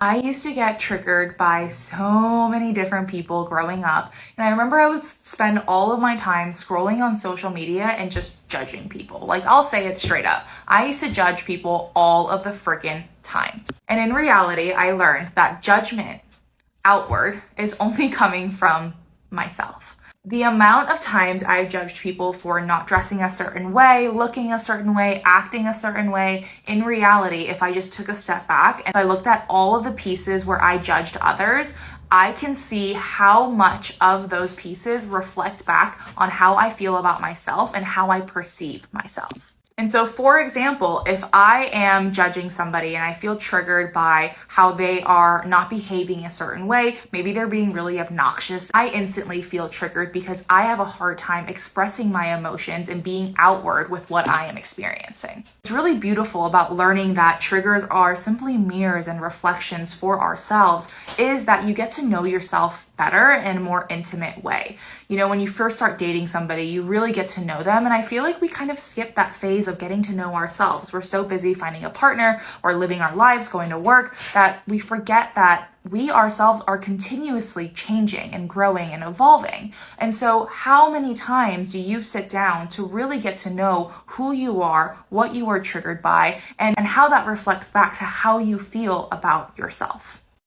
I used to get triggered by so many different people growing up, and I remember I would spend all of my time scrolling on social media and just judging people. Like, I'll say it straight up. I used to judge people all of the freaking time. And in reality, I learned that judgment outward is only coming from myself. The amount of times I've judged people for not dressing a certain way, looking a certain way, acting a certain way, in reality, if I just took a step back and I looked at all of the pieces where I judged others, I can see how much of those pieces reflect back on how I feel about myself and how I perceive myself. And so, for example, if I am judging somebody and I feel triggered by how they are not behaving a certain way, maybe they're being really obnoxious, I instantly feel triggered because I have a hard time expressing my emotions and being outward with what I am experiencing. It's really beautiful about learning that triggers are simply mirrors and reflections for ourselves, is that you get to know yourself better in a more intimate way. You know, when you first start dating somebody, you really get to know them. And I feel like we kind of skip that phase of getting to know ourselves. We're so busy finding a partner or living our lives, going to work, that we forget that we ourselves are continuously changing and growing and evolving. And so how many times do you sit down to really get to know who you are, what you are triggered by, and how that reflects back to how you feel about yourself?